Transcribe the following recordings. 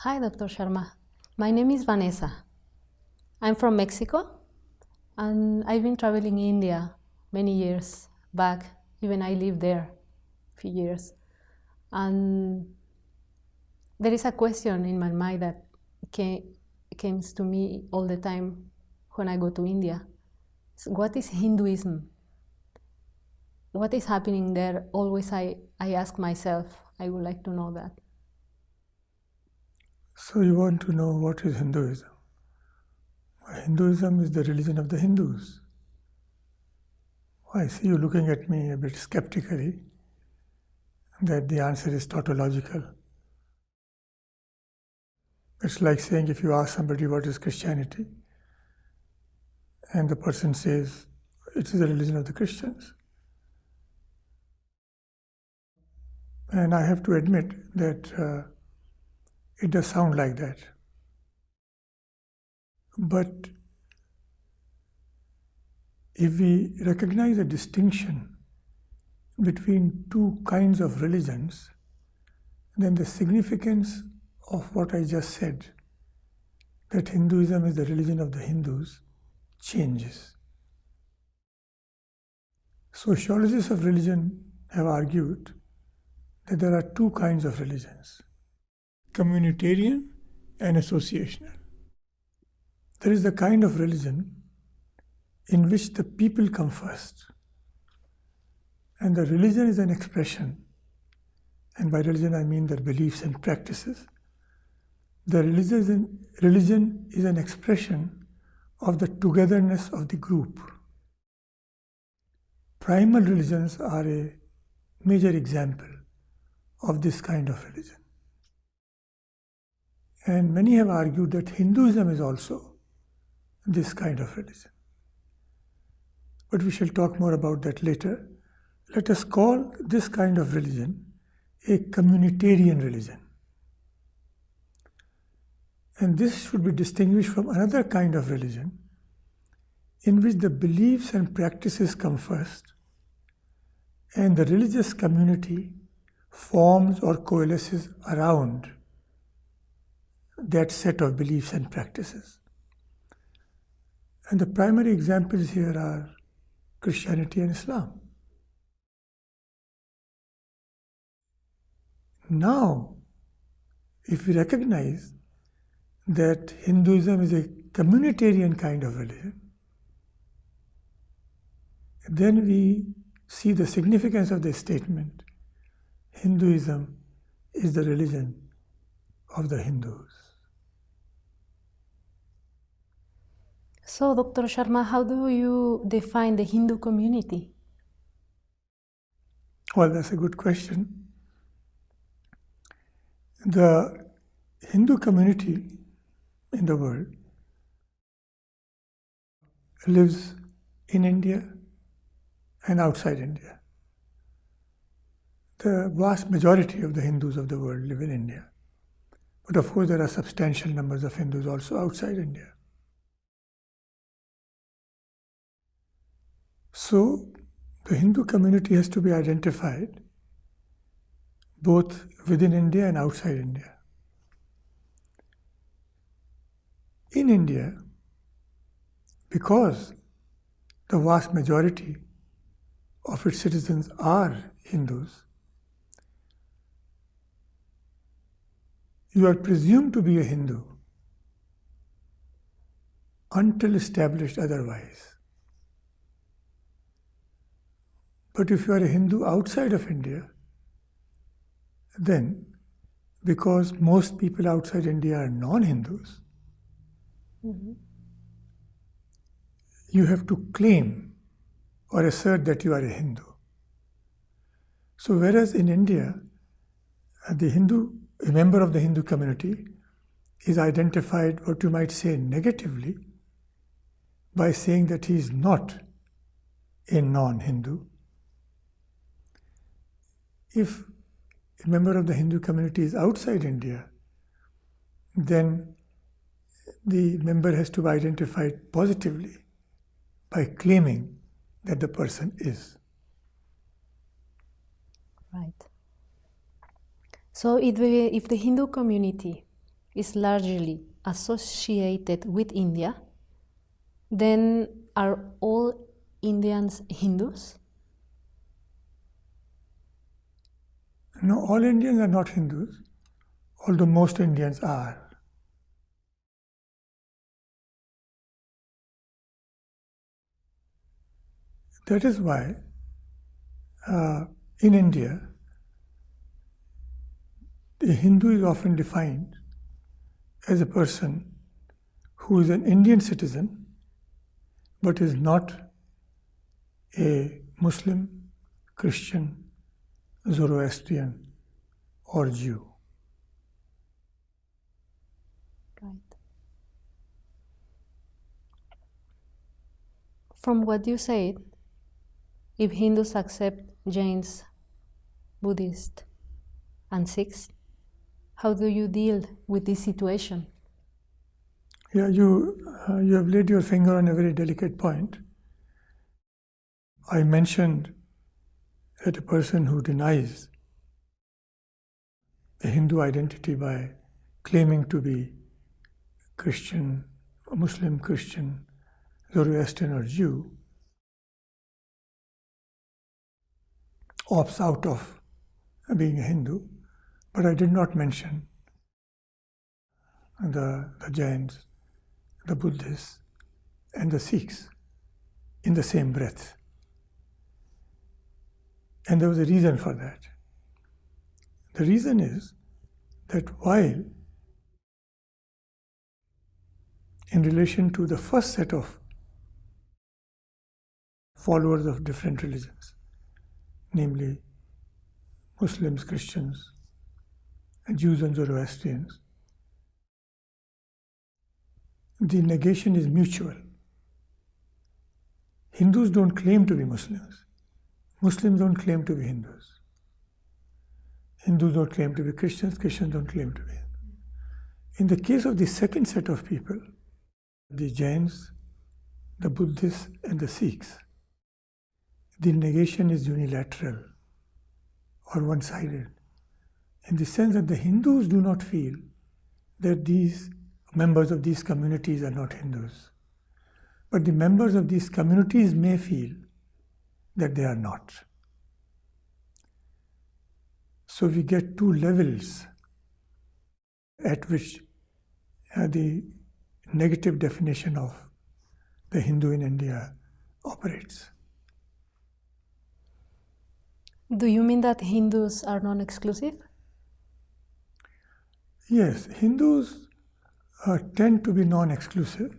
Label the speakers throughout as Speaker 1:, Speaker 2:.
Speaker 1: Hi, Dr. Sharma. My name is Vanessa. I'm from Mexico, and I've been traveling in India many years back. Even I lived there a few years. And there is a question in my mind that comes to me all the time when I go to India. So what is Hinduism? What is happening there? Always I ask myself, I would like to know that.
Speaker 2: So you want to know what is Hinduism? Hinduism is the religion of the Hindus. I see you looking at me a bit skeptically, that the answer is tautological. It's like saying if you ask somebody what is Christianity, and the person says it is the religion of the Christians. And I have to admit that it does sound like that. But if we recognize a distinction between two kinds of religions, then the significance of what I just said, that Hinduism is the religion of the Hindus, changes. Sociologists of religion have argued that there are two kinds of religions, communitarian and associational. There is the kind of religion in which the people come first, and the religion is an expression, and by religion I mean their beliefs and practices. The religion is an expression of the togetherness of the group. Primal religions are a major example of this kind of religion. And many have argued that Hinduism is also this kind of religion. But we shall talk more about that later. Let us call this kind of religion a communitarian religion. And this should be distinguished from another kind of religion in which the beliefs and practices come first, and the religious community forms or coalesces around that set of beliefs and practices. And the primary examples here are Christianity and Islam. Now, if we recognize that Hinduism is a communitarian kind of religion, then we see the significance of the statement, Hinduism is the religion of the Hindus.
Speaker 1: So, Dr. Sharma, how do you define the Hindu community?
Speaker 2: Well, that's a good question. The Hindu community in the world lives in India and outside India. The vast majority of the Hindus of the world live in India. But of course, there are substantial numbers of Hindus also outside India. So, the Hindu community has to be identified both within India and outside India. In India, because the vast majority of its citizens are Hindus, you are presumed to be a Hindu until established otherwise. But if you are a Hindu outside of India, then because most people outside India are non-Hindus, you have to claim or assert that you are a Hindu. So whereas in India, a member of the Hindu community is identified, what you might say, negatively by saying that he is not a non-Hindu. If a member of the Hindu community is outside India, then the member has to be identified positively by claiming that the person is.
Speaker 1: Right. So if the Hindu community is largely associated with India, then are all Indians Hindus?
Speaker 2: No, all Indians are not Hindus, although most Indians are. That is why in India, the Hindu is often defined as a person who is an Indian citizen but is not a Muslim, Christian, Zoroastrian, or Jew.
Speaker 1: Right. From what you said, if Hindus accept Jains, Buddhists, and Sikhs, how do you deal with this situation?
Speaker 2: Yeah, you have laid your finger on a very delicate point. I mentioned that a person who denies a Hindu identity by claiming to be Christian, Muslim, Christian, Zoroastrian, or Jew opts out of being a Hindu, but I did not mention the Jains, the Buddhists, and the Sikhs in the same breath. And there was a reason for that. The reason is that while in relation to the first set of followers of different religions, namely Muslims, Christians, and Jews and Zoroastrians, the negation is mutual. Hindus don't claim to be Muslims. Muslims don't claim to be Hindus. Hindus don't claim to be Christians. Christians don't claim to be Hindus. In the case of the second set of people, the Jains, the Buddhists, and the Sikhs, the negation is unilateral or one-sided, in the sense that the Hindus do not feel that these members of these communities are not Hindus. But the members of these communities may feel that they are not. So we get two levels at which the negative definition of the Hindu in India operates.
Speaker 1: Do you mean that Hindus are non-exclusive?
Speaker 2: Yes, Hindus tend to be non-exclusive,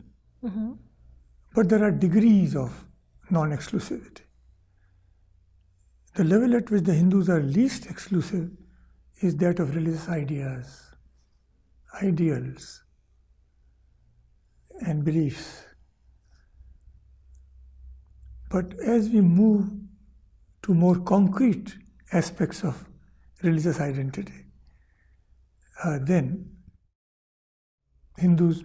Speaker 2: but there are degrees of non-exclusivity. The level at which the Hindus are least exclusive is that of religious ideas, ideals, and beliefs. But as we move to more concrete aspects of religious identity, then Hindus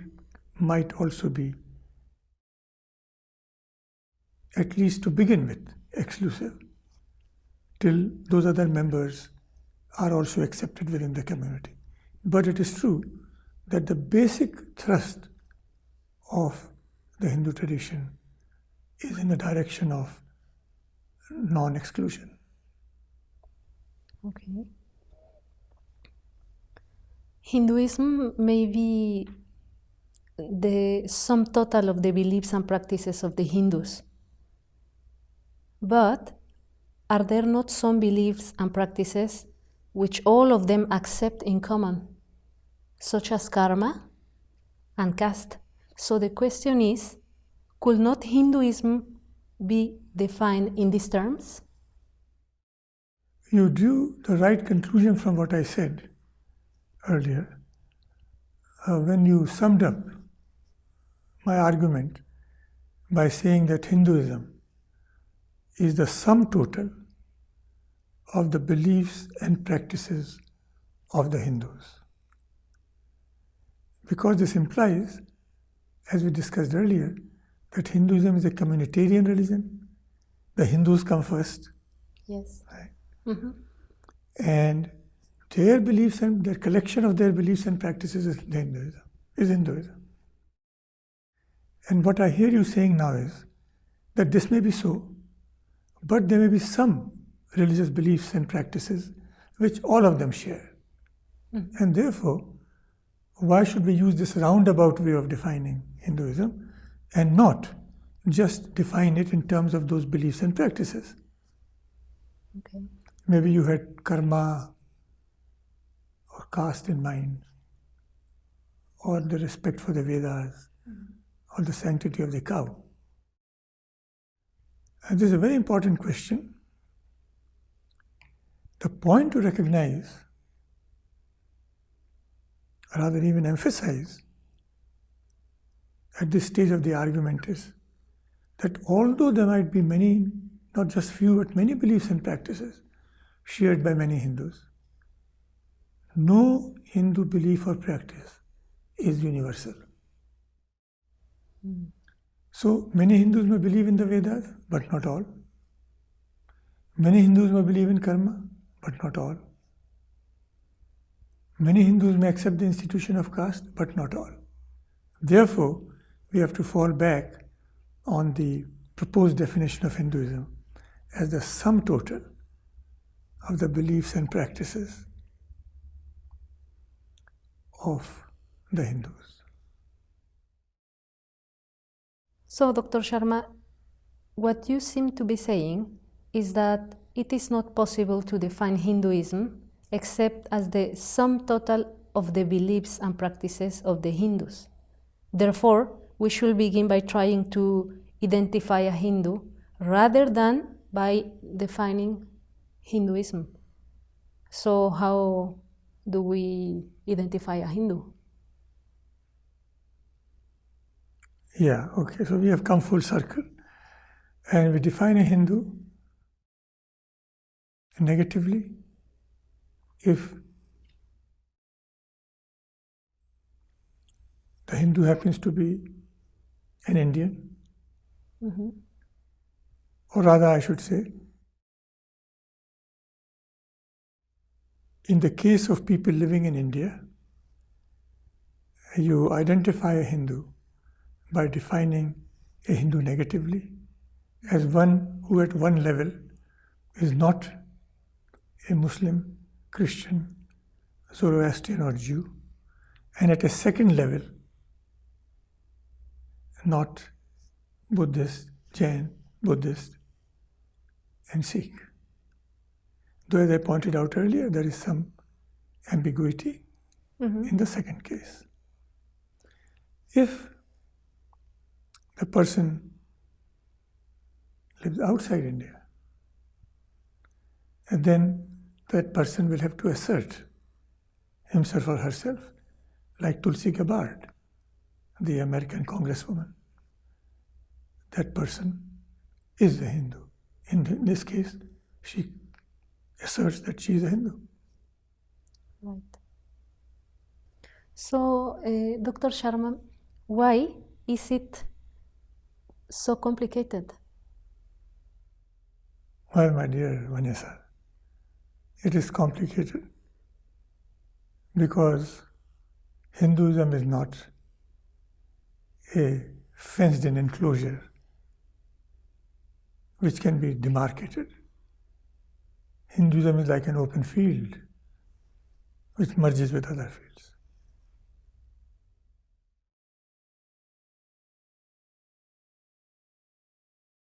Speaker 2: might also be, at least to begin with, exclusive, till those other members are also accepted within the community. But it is true that the basic thrust of the Hindu tradition is in the direction of non-exclusion.
Speaker 1: Okay. Hinduism may be the sum total of the beliefs and practices of the Hindus. But are there not some beliefs and practices which all of them accept in common, such as karma and caste? So the question is, could not Hinduism be defined in these terms?
Speaker 2: You drew the right conclusion from what I said earlier when you summed up my argument by saying that Hinduism is the sum total of the beliefs and practices of the Hindus. Because this implies, as we discussed earlier, that Hinduism is a communitarian religion. The Hindus come first.
Speaker 1: Yes.
Speaker 2: Right? And their beliefs and their collection of their beliefs and practices is Hinduism. And what I hear you saying now is that this may be so, but there may be some religious beliefs and practices which all of them share. And therefore, why should we use this roundabout way of defining Hinduism and not just define it in terms of those beliefs and practices?
Speaker 1: Okay.
Speaker 2: Maybe you had karma or caste in mind, or the respect for the Vedas, or the sanctity of the cow. And this is a very important question. The point to recognize, or rather even emphasize, at this stage of the argument is that although there might be many, not just few, but many beliefs and practices shared by many Hindus, no Hindu belief or practice is universal. So many Hindus may believe in the Vedas, but not all. Many Hindus may believe in karma, but not all. Many Hindus may accept the institution of caste, but not all. Therefore, we have to fall back on the proposed definition of Hinduism as the sum total of the beliefs and practices of the Hindus.
Speaker 1: So, Dr. Sharma, what you seem to be saying is that it is not possible to define Hinduism except as the sum total of the beliefs and practices of the Hindus. Therefore, we should begin by trying to identify a Hindu rather than by defining Hinduism. So how do we identify a Hindu?
Speaker 2: Yeah, okay, so we have come full circle. And we define a Hindu negatively if the Hindu happens to be an Indian, or rather I should say, in the case of people living in India, you identify a Hindu by defining a Hindu negatively as one who at one level is not a Muslim, Christian, Zoroastrian or Jew, and at a second level not Buddhist, Jain, Buddhist, and Sikh. Though as I pointed out earlier, there is some ambiguity in the second case. If the person lives outside India, and then that person will have to assert himself or herself, like Tulsi Gabbard, the American congresswoman. That person is a Hindu. In this case, she asserts that she is a Hindu.
Speaker 1: Right. So, Dr. Sharma, why is it so complicated?
Speaker 2: Well, my dear Vanessa, it is complicated because Hinduism is not a fenced-in enclosure which can be demarcated. Hinduism is like an open field which merges with other fields.